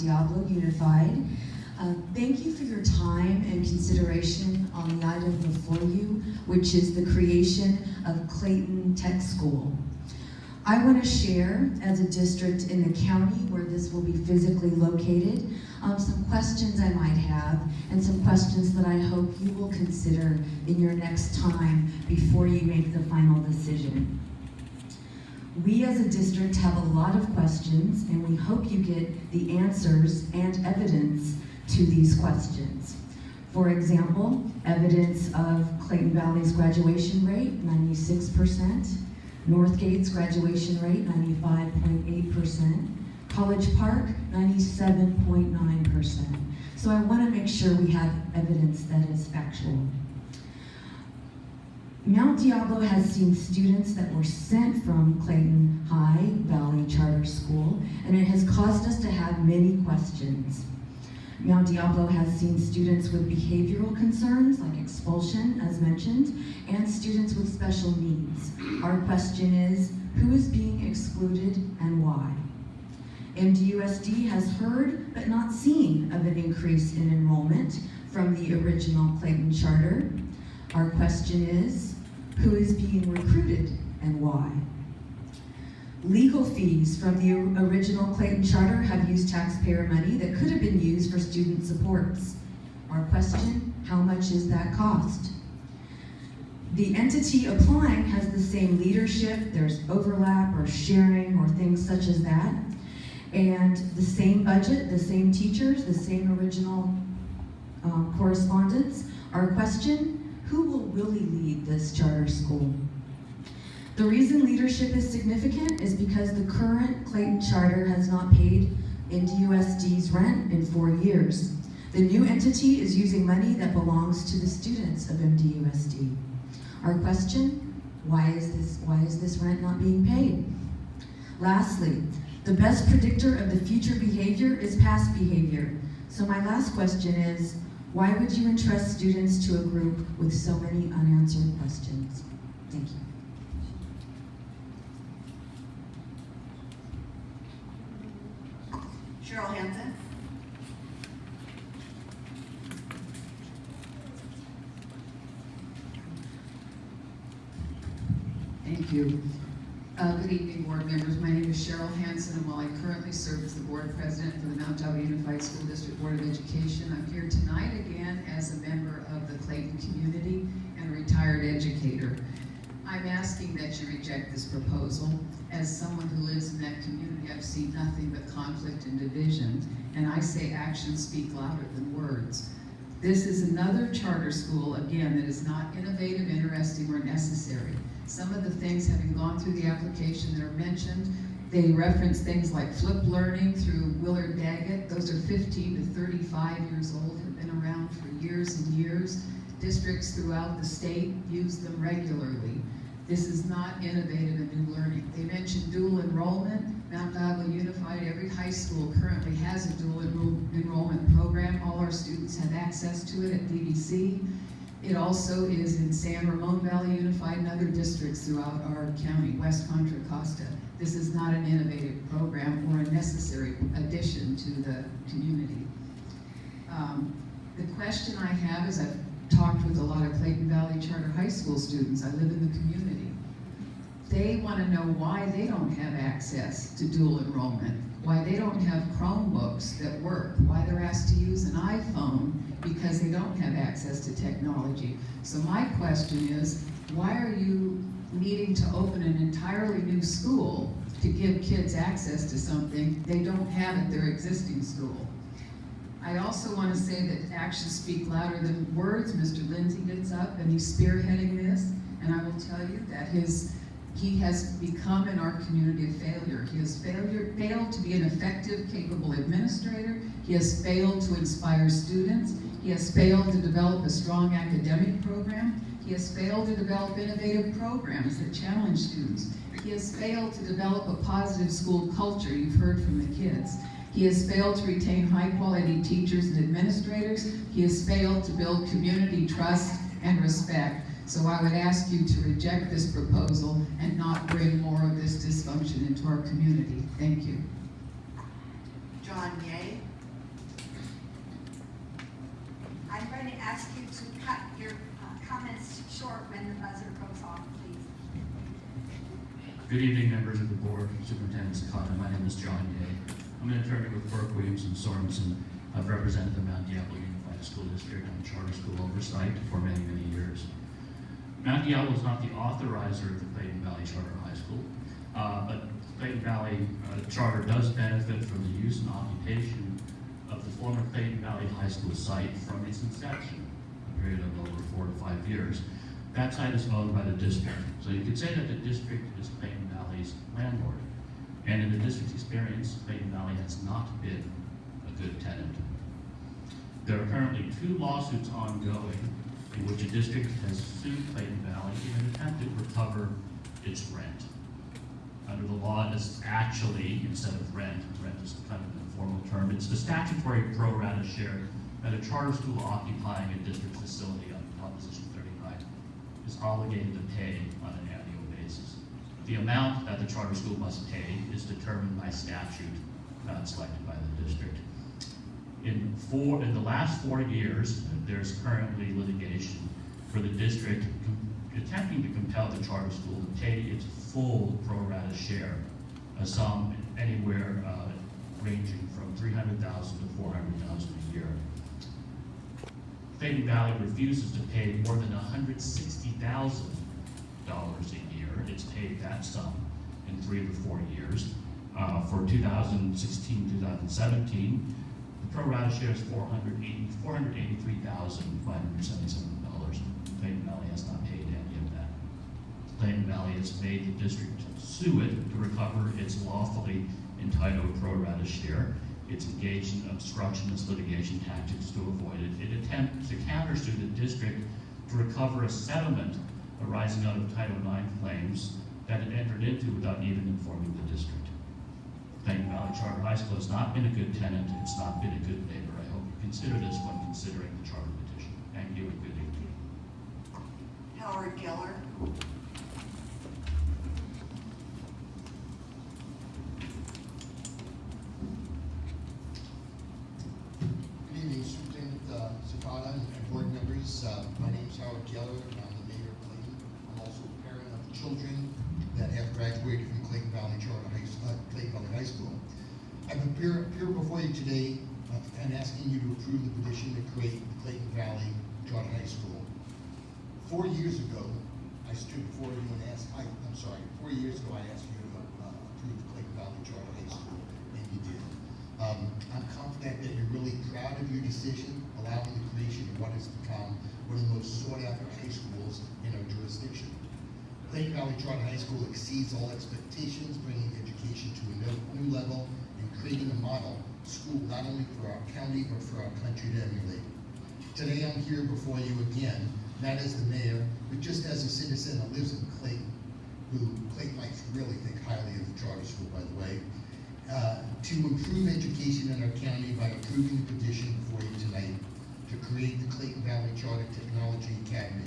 Diablo Unified. Thank you for your time and consideration on the item before you, which is the creation of Clayton Tech School. I want to share, as a district in the county where this will be physically located, some questions I might have and some questions that I hope you will consider in your next time before you make the final decision. We as a district have a lot of questions, and we hope you get the answers and evidence to these questions. For example, evidence of Clayton Valley's graduation rate, 96%, Northgate's graduation rate, 95.8%, College Park, 97.9%. So I want to make sure we have evidence that is factual. Mount Diablo has seen students that were sent from Clayton High Valley Charter School, and it has caused us to have many questions. Mount Diablo has seen students with behavioral concerns like expulsion, as mentioned, and students with special needs. Our question is, who is being excluded and why? MDUSD has heard but not seen of an increase in enrollment from the original Clayton Charter. Our question is, who is being recruited and why? Legal fees from the original Clayton Charter have used taxpayer money that could have been used for student supports. Our question, how much is that cost? The entity applying has the same leadership, there's overlap or sharing or things such as that, and the same budget, the same teachers, the same original correspondence. Our question, who will really lead this charter school? The reason leadership is significant is because the current Clayton Charter has not paid MDUSD's rent in 4 years. The new entity is using money that belongs to the students of MDUSD. Our question, why is this rent not being paid? Lastly, the best predictor of the future behavior is past behavior. So my last question is, why would you entrust students to a group with so many unanswered questions? Thank you. Cheryl Hansen. Thank you. Good evening, board members. My name is Cheryl Hansen, and while I currently serve as the board president for the Mount Diablo Unified School District Board of Education, I'm here tonight again as a member of the Clayton community and a retired educator. I'm asking that you reject this proposal. As someone who lives in that community, I've seen nothing but conflict and division, and I say actions speak louder than words. This is another charter school, again, that is not innovative, interesting, or necessary. Some of the things, having gone through the application that are mentioned, they reference things like flipped learning through Willard Daggett. Those are 15 to 35 years old, have been around for years and years. Districts throughout the state use them regularly. This is not innovative and new learning. They mentioned dual enrollment. Mount Diablo Unified, every high school currently has a dual enrollment program. All our students have access to it at DVC. It also is in San Ramon Valley Unified and other districts throughout our county, West Contra Costa. This is not an innovative program or a necessary addition to the community. The question I have is, I've talked with a lot of Clayton Valley Charter High School students. I live in the community. They want to know why they don't have access to dual enrollment, why they don't have Chromebooks that work, why they're asked to use an iPhone because they don't have access to technology. So my question is, why are you needing to open an entirely new school to give kids access to something they don't have at their existing school? I also want to say that actions speak louder than words. Mr. Lindsay gets up and he's spearheading this, and I will tell you that he has become in our community a failure. He has failed to be an effective, capable administrator. He has failed to inspire students. He has failed to develop a strong academic program. He has failed to develop innovative programs that challenge students. He has failed to develop a positive school culture. You've heard from the kids. He has failed to retain high-quality teachers and administrators. He has failed to build community trust and respect. So I would ask you to reject this proposal and not bring more of this dysfunction into our community. Thank you. John Ye. I'm going to ask you to cut your comments short when the buzzer goes off, please. Good evening, members of the board, Superintendent Sakata. My name is John Day. I'm an attorney with Burke, Williamson, Sorensen. I've represented the Mount Diablo Unified School District on charter school oversight for many, many years. Mount Diablo is not the authorizer of the Clayton Valley Charter High School, but Clayton Valley Charter does benefit from the use and occupation of the former Clayton Valley High School site from its inception, a period of over 4 to 5 years. That site is owned by the district, so you could say that the district is Clayton Valley's landlord. And in the district's experience, Clayton Valley has not been a good tenant. There are currently 2 lawsuits ongoing in which a district has sued Clayton Valley in an attempt to recover its rent. Under the law, it's actually, instead of rent is kind of an informal term, it's the statutory pro rata share that a charter school occupying a district facility on Proposition 39 is obligated to pay on an annual basis. The amount that the charter school must pay is determined by statute, not selected by the district. In the last 4 years, there's currently litigation for the district attempting to compel the charter school to pay its full pro rata share, a sum anywhere ranging from $300,000 to $400,000 a year. Clayton Valley refuses to pay more than $160,000 a year. It's paid that sum in 3 to 4 years. For 2016-2017, the pro rata share is $483,577. Clayton Valley has not paid any of that. Clayton Valley has made the district sue it to recover its lawfully entitled pro rata share. It's engaged in obstructionist litigation tactics to avoid it. It attempts to countersue the district to recover a settlement arising out of Title IX claims that it entered into without even informing the district. Clayton Valley Charter High School has not been a good tenant. It's not been a good neighbor. I hope you consider this when considering the charter petition. Thank you and good evening. Howard Geller. Good evening, Superintendent Sakata and board members. My name is Howard Geller, and I'm the mayor of Clayton. I'm also a parent of children that have graduated from Clayton Valley High School. I'm here before you today and asking you to approve the petition to create the Clayton Valley Charter High School. 4 years ago, I stood before you and asked, 4 years ago I asked you to approve Clayton Valley Charter High School, and you did. I'm confident that you're really proud of your decision, allowing the creation of what has become one of the most sought-after high schools in our jurisdiction. Clayton Valley Charter High School exceeds all expectations, bringing education to a new level and creating a model school not only for our county but for our country to emulate. Today I'm here before you again, not as the mayor, but just as a citizen that lives in Clayton, who Clayton might really think highly of the charter school, by the way, to improve education in our county by approving the petition before you tonight to create the Clayton Valley Charter Technology Academy.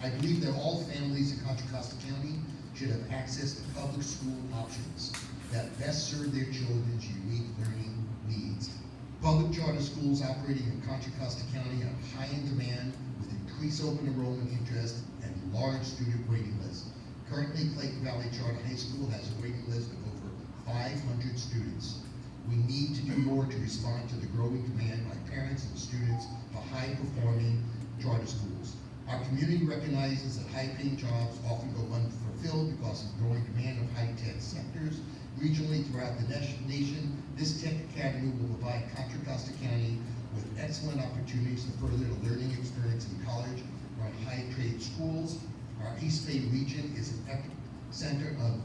I believe that all families in Contra Costa County should have access to public school options that best serve their children's unique learning needs. Public charter schools operating in Contra Costa County are high in demand with increased open enrollment interest and large student waiting lists. Currently, Clayton Valley Charter High School has a waiting list of over 500 students. We need to do more to respond to the growing demand by parents and students for high-performing charter schools. Our community recognizes that high-paying jobs often go unfulfilled because of growing demand of high-tech sectors. Regionally throughout the nation, this tech academy will provide Contra Costa County with excellent opportunities to further the learning experience in college or in high-trade schools. Our East Bay region is an epicenter of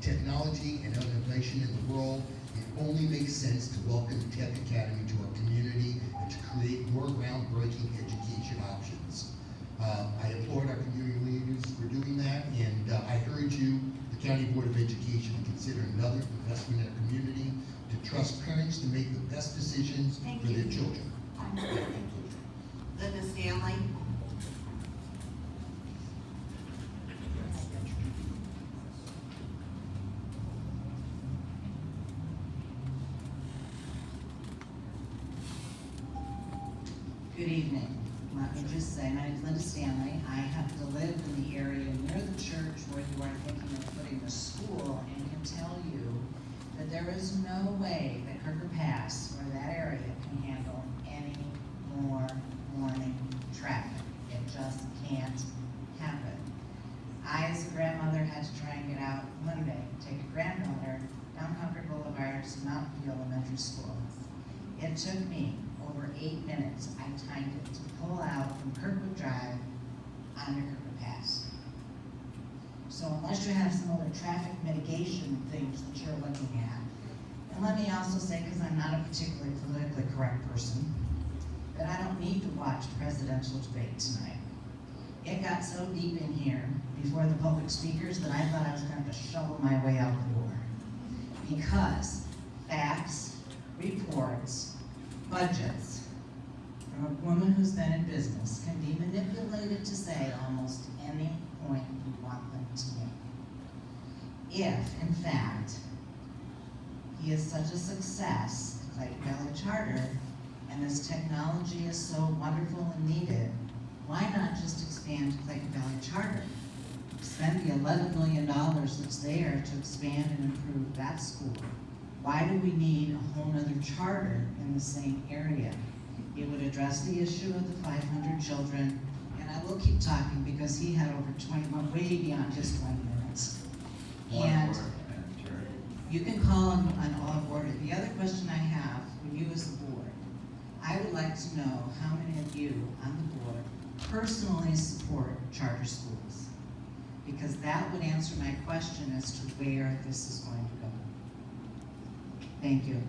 technology and innovation in the world. It only makes sense to welcome the Tech Academy to our community and to create more groundbreaking education options. I applaud our community leaders for doing that, and I urge you, the County Board of Education, to consider another investment in our community, to trust parents to make the best decisions for their children. Linda Stanley. Good evening. Let me just say, my name is Linda Stanley. I happen to live in the area near the church where you are thinking of putting the school, and can tell you that there is no way that Kirker Pass or that area can handle any more morning traffic. It just can't happen. I, as a grandmother, had to try and get out Monday, take a granddaughter down Concord Boulevard to Mount View Elementary School. It took me over 8 minutes. I timed it to pull out from Kirkwood Drive onto Kirker Pass. So unless you have some other traffic mitigation things that you're looking at, and let me also say, because I'm not a particularly politically correct person, that I don't need to watch presidential debate tonight. It got so deep in here before the public speakers that I thought I was going to have to shovel my way out the door. Because facts, reports, budgets from a woman who's been in business can be manipulated to say almost any point you want them to make. If, in fact, he is such a success, Clayton Valley Charter, and this technology is so wonderful and needed, why not just expand Clayton Valley Charter? Spend the $11 million that's there to expand and improve that school. Why do we need a whole other charter in the same area? It would address the issue of the 500 children, and I will keep talking because he had over 21, way beyond just 20 minutes. And you can call on all order. The other question I have for you as the board, I would like to know how many of you on the board personally support charter schools, because that would answer my question as to where this is going to go. Thank you.